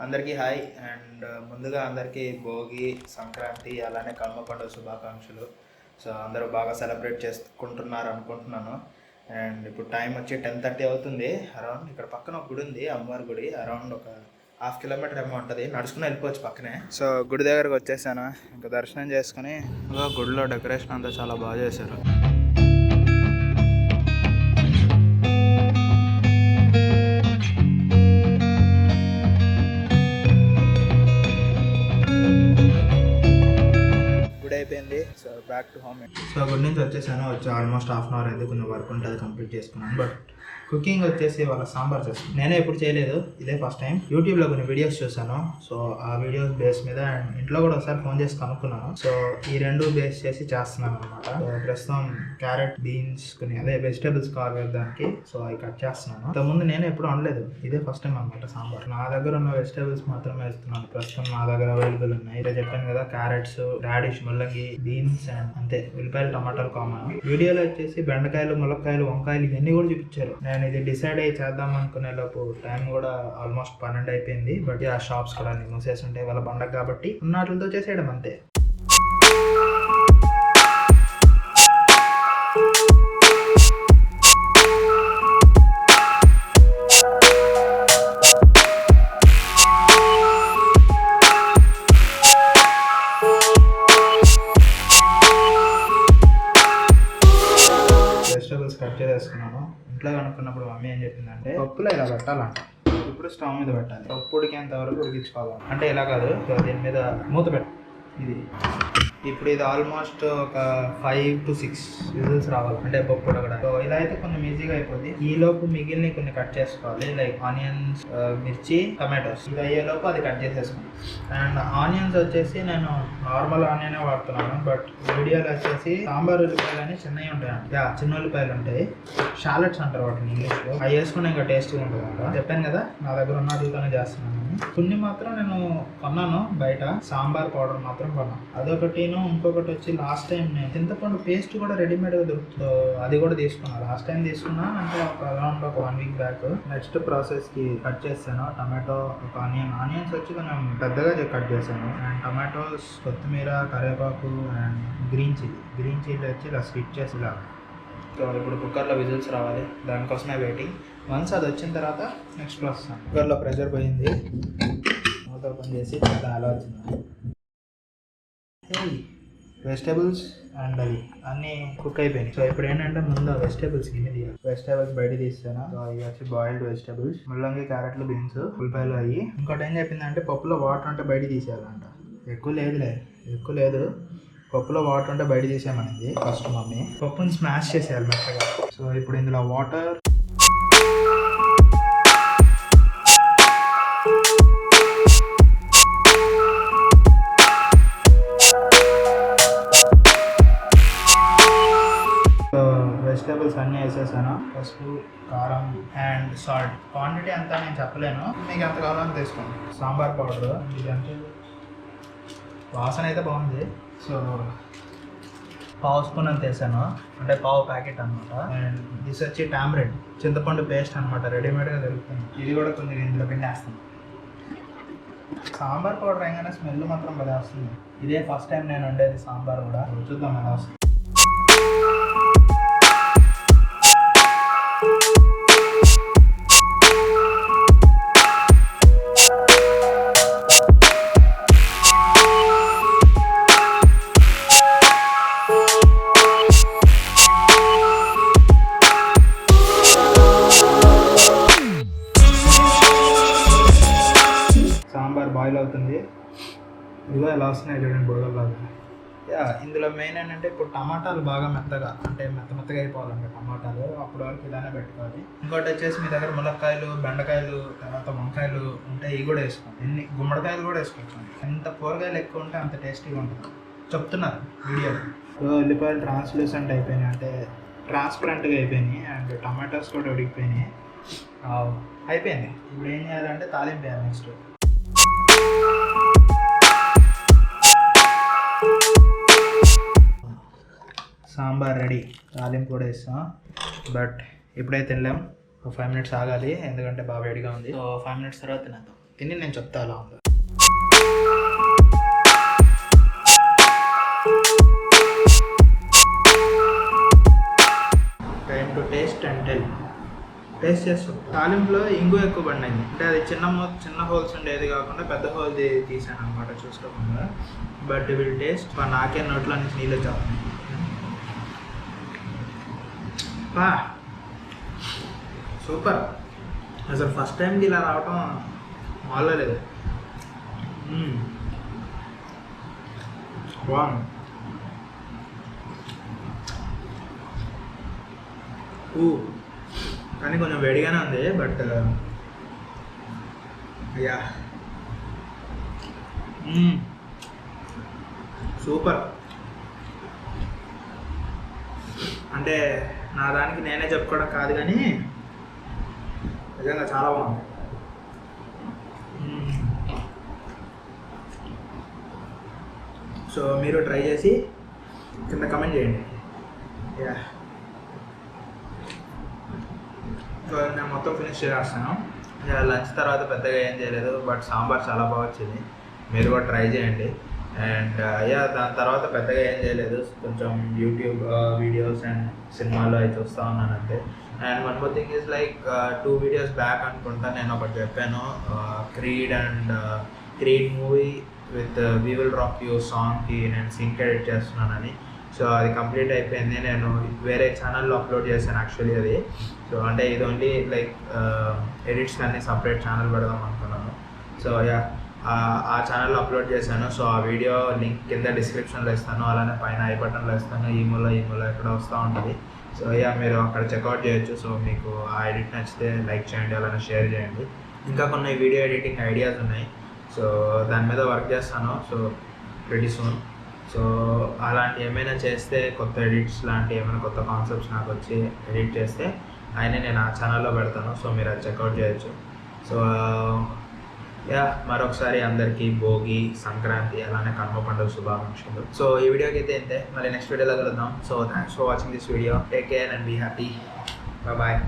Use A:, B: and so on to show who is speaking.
A: అందరికీ hi and ముందుగా అందరికీ భోగి సంక్రాంతి అలానే కనుమ పండుగ శుభాకాంక్షలు. సో అందరూ బాగా సెలబ్రేట్ చేసుకుంటున్నారు అనుకుంటున్నాను. అండ్ ఇప్పుడు టైం వచ్చి 10:30 అవుతుంది. అరౌండ్ ఇక్కడ పక్కన ఒక గుడి ఉంది, అమ్మవారి గుడి. అరౌండ్ ఒక 1/2 కిలోమీటర్ ఏమో ఉంటుంది, నడుచుకుని వెళ్ళిపోవచ్చు పక్కనే. సో గుడి దగ్గరకు వచ్చేసాను, ఇంకా దర్శనం చేసుకుని. గుడిలో డెకరేషన్ అంతా చాలా బాగా చేశారు. అయిపోయింది. So back to home. So గుడి నుంచి వచ్చేసాను. వచ్చి ఆల్మోస్ట్ హాఫ్ అన్ అవర్ అయితే కొంచెం వర్క్ ఉంటుంది, కంప్లీట్ చేసుకున్నాను. బట్ కుకింగ్ వచ్చేసి వాళ్ళ సాంబార్ చేస్తాను. నేనే ఎప్పుడు చేయలేదు, ఇదే ఫస్ట్ టైం. యూట్యూబ్లో కొన్ని వీడియోస్ చూసాను. సో ఆ వీడియోస్ బేస్ మీద ఇంట్లో కూడా ఒకసారి ఫోన్ చేసి కనుక్కున్నాను. సో ఈ రెండు బేస్ చేసి చేస్తున్నాను అనమాట. సో ప్రస్తుతం క్యారెట్, బీన్స్ కొన్ని అదే వెజిటేబుల్స్ కావాలి దానికి. సో అవి కట్ చేస్తున్నాను. ఇంతకుముందు నేను ఎప్పుడు అనలేదు, ఇదే ఫస్ట్ టైం అనమాట సాంబార్. నా దగ్గర ఉన్న వెజిటేబుల్స్ మాత్రమే వేస్తున్నాను ప్రస్తుతం. నా దగ్గర అవైలబుల్ ఉన్నాయి. ఇదే చెప్పాను కదా, క్యారెట్స్, రాడిష్, ముల్లంగి, బీన్స్ అండ్ అంతే. ఉల్లిపాయలు, టమాటాలు కామన్. వీడియోలో వచ్చేసి బెండకాయలు, ములక్కాయలు, వంకాయలు ఇవన్నీ కూడా చూపించారు. నేను ఇది డిసైడ్ అయ్యి చేద్దాం అనుకునే లోపు టైం కూడా ఆల్మోస్ట్ 12 అయిపోయింది. బట్ ఆ షాప్స్ కూడా అన్ని మూసేసి ఉంటాయి వాళ్ళ పండగ కాబట్టి, ఉన్నట్లతో చేసేయడం అంతే. వెజిటబుల్స్ కట్ చేసేసుకున్నాను. ఇంట్లో కనుక్కున్నప్పుడు మమ్మీ ఏం చెప్పిందంటే పప్పులో ఇలా పెట్టాలంట. ఇప్పుడు స్టవ్ మీద పెట్టాలి, పప్పు ఉడికేంత వరకు ఉడికించుకోవాలి. అంటే ఇలా కాదు, దీని మీద మూత పెట్ట. ఇది ఇప్పుడు ఇది ఆల్మోస్ట్ ఒక 5 to 6 విజిల్స్ రావాలి, అంటే పప్పు ఉడకడం. సో ఇలా అయితే కొంచెం ఈజీగా అయిపోద్ది. ఈ లోపు మిగిలిన కొన్ని కట్ చేసుకోవాలి, లైక్ ఆనియన్స్, మిర్చి, టమాటోస్. ఇది అయ్యేలోపు అది కట్ చేసేసుకోండి. అండ్ ఆనియన్స్ వచ్చేసి నేను నార్మల్ ఆనియనే వాడుతున్నాను. బట్ వీడియోలో వచ్చేసి సాంబార్ ఉల్లిపాయలు అని చిన్నవి ఉంటాయి, చిన్న ఉల్లిపాయలు ఉంటాయి, షాలెట్స్ అంటారు వాటిని ఇంగ్లీష్లో. అవి వేసుకుని ఇంకా టేస్ట్గా ఉంటుంది అంట. చెప్పాను కదా, నా దగ్గర ఉన్న వాటితోనే చేస్తున్నాను. కొన్ని మాత్రం నేను కొన్నాను బయట, సాంబార్ పౌడర్ మాత్రం కొన్నాను. అదొకటి. ఇంకొకటి వచ్చి లాస్ట్ టైం నేను చింతపండు పేస్ట్ కూడా రెడీమేడ్గా దొరుకుతుంది, అది కూడా తీసుకున్నాను. లాస్ట్ టైం తీసుకున్నా అంటే ఒక అరౌండ్ ఒక 1 week బ్యాక్. నెక్స్ట్ ప్రాసెస్కి కట్ చేశాను టమాటో, ఒక ఆనియన్స్ వచ్చి కొంచెం పెద్దగా కట్ చేశాను. అండ్ టమాటోస్, కొత్తిమీర, కరివేపాకు అండ్ గ్రీన్ చిల్లీ వచ్చి ఇలా స్విచ్ చేసి ఇలా. సో ఇప్పుడు కుక్కర్లో విజిల్స్ రావాలి, దానికోసమే వెయిటింగ్. వన్స్ అది వచ్చిన తర్వాత నెక్స్ట్ ప్రాసెస్. కుక్కర్లో ప్రెషర్ పోయింది, మూత ఓపెన్ చేసి అలా వచ్చింది. వెజిటేబుల్స్ అండ్ అది అన్నీ కుక్ అయిపోయినాయి. సో ఇప్పుడు ఏంటంటే ముందు ఆ వెజిటేబుల్స్ గిన్నె తీయాలి. వెజిటేబుల్స్ బయట తీస్తాను. సో అవి వచ్చి బాయిల్డ్ వెజిటేబుల్స్, ముల్లంగి, క్యారెట్లు, బీన్స్, ఉల్లిపాయలు అవి. ఇంకోటి ఏం చెప్పిందంటే పప్పులో వాటర్ ఉంటే బయట తీసేయాలంట. ఎక్కువ లేదు, పప్పులో వాటర్ ఉంటే బయట తీసేయమనింది ఫస్ట్ మమ్మీ. పప్పుని స్మాష్ చేసేయాలి మెత్తగా. సో ఇప్పుడు ఇందులో వాటర్, వెజిటేబుల్స్ అన్నీ వేసేసాను. పసుపు, కారం అండ్ సాల్ట్. క్వాంటిటీ అంతా నేను చెప్పలేను, మీకు ఎంత కావాలని తీసుకోండి. సాంబార్ పౌడర్ ఇది అంటే వాసన అయితే బాగుంది. సో పావు స్పూన్ అంత వేసాను, అంటే పావు ప్యాకెట్ అనమాట. అండ్ దిస్ వచ్చి టామరిన్, చింతపండు పేస్ట్ అనమాట, రెడీమేడ్గా దొరుకుతుంది. ఇది కూడా కొంచెం ఇందులో పిండేస్తాను. సాంబార్ పౌడర్ వేయగానే స్మెల్ మాత్రం బాగా వస్తుంది. ఇదే ఫస్ట్ టైం నేను వండేది సాంబార్ కూడా, చూద్దాం ఎలా వస్తుంది. సాంబార్ బాయిల్ అవుతుంది, ఇదిగో ఎలా వస్తున్నాయి చూడండి బుడగల్లాగా. ఇందులో మెయిన్ ఏంటంటే ఇప్పుడు టమాటాలు బాగా మెత్తగా, అంటే మెత్తగా అయిపోవాలంటే టమాటాలు, అప్పటి వరకు ఇలానే పెట్టుకోవాలి. ఇంకోటి వచ్చేసి మీ దగ్గర ములక్కాయలు, బెండకాయలు, తర్వాత వంకాయలు ఉంటే ఇవి కూడా వేసుకోండి. గుమ్మడికాయలు కూడా వేసుకోవచ్చు. ఎంత కూరగాయలు ఎక్కువ ఉంటే అంత టేస్టీగా ఉంటుంది చెప్తున్నారు వీడియోలో. సో ఉల్లిపాయలు ట్రాన్స్లూసెంట్ అయిపోయినాయి, అంటే ట్రాన్స్పరెంట్గా అయిపోయినాయి. అండ్ టమాటోస్ కూడా ఉడికిపోయినాయి, అయిపోయింది. ఇప్పుడు ఏం చేయాలంటే తాలింపు వేయాలి. నెక్స్ట్ సాంబార్ రెడీ, తాలింపు కూడా వేస్తాం. బట్ ఇప్పుడైతే తినలేం, 5 minutes ఆగాలి, ఎందుకంటే బాగా వేడిగా ఉంది. సో 5 minutes తర్వాత తినేద్దాం. తిని నేను చెప్తా అలా ఉందో. Time to taste and tell. Taste చేస్తాం. తాలింపులో ఇంగు ఎక్కువ పడినాయి, అంటే అది చిన్న హోల్స్ ఉండేది కాకుండా పెద్ద హోల్ది తీసాను అనమాట చూసుకోకుండా. But will taste. నాకే నోట్లో నుంచి నీళ్ళు వచ్చేస్తున్నాయి. సూపర్. అసలు ఫస్ట్ టైంకి ఇలా రావటం మాలో లేదు. బాగుంది. కానీ కొంచెం వేడిగానే ఉంది. But yeah super. అంటే నా దానికి నేనే చెప్పుకోవడం కాదు కానీ నిజంగా చాలా బాగుంది. సో మీరు ట్రై చేసి కింద కమెంట్ చేయండి. యా సో నేను మొత్తం ఫినిష్ చేస్తాను. లంచ్ తర్వాత పెద్దగా ఏం చేయలేదు, బట్ సాంబార్ చాలా బాగా వచ్చింది. మీరు కూడా ట్రై చేయండి. అండ్ దాని తర్వాత పెద్దగా ఏం చేయలేదు, కొంచెం యూట్యూబ్ వీడియోస్ అండ్ సినిమాలు అవి చూస్తూ ఉన్నాను అంతే. And one more thing is like 2 videos back అనుకుంటా నేను ఒకటి చెప్పాను, Creed movie with we will rock you సాంగ్కి నేను సింక్ ఎడిట్ చేస్తున్నానని. సో అది కంప్లీట్ అయిపోయింది. నేను వేరే ఛానల్లో అప్లోడ్ చేశాను యాక్చువల్లీ అది. సో అంటే ఇది ఓన్లీ లైక్ ఎడిట్స్ కానీ సపరేట్ ఛానల్ పెడదాం అనుకున్నాను. సో ఆ ఛానల్లో అప్లోడ్ చేశాను. సో ఆ వీడియో లింక్ కింద డిస్క్రిప్షన్లో ఇస్తాను, అలానే పైన ఐ బటన్లో ఇస్తాను. ఈమోలో ఎక్కడ వస్తూ ఉంటుంది. సో మీరు అక్కడ చెక్అవుట్ చేయొచ్చు. సో మీకు ఆ ఎడిట్ నచ్చితే లైక్ చేయండి, అలానే షేర్ చేయండి. ఇంకా కొన్ని వీడియో ఎడిటింగ్ ఐడియాస్ ఉన్నాయి. సో దాని మీద వర్క్ చేస్తాను. So pretty soon. సో అలాంటి ఏమైనా చేస్తే, కొత్త ఎడిట్స్ లాంటి ఏమైనా కొత్త కాన్సెప్ట్స్ నాకు వచ్చి ఎడిట్ చేస్తే అయినా నేను ఆ ఛానల్లో పెడతాను. సో మీరు అది చెక్అవుట్ చేయొచ్చు. సో మరొకసారి అందరికీ భోగి, సంక్రాంతి, అలానే కనుమ పండుగ శుభాకాంక్షలు. సో ఈ వీడియోకి అయితే ఇంతే. మళ్ళీ నెక్స్ట్ వీడియోలో కలుద్దాం. So thanks for watching this video. Take care and be happy. Bye.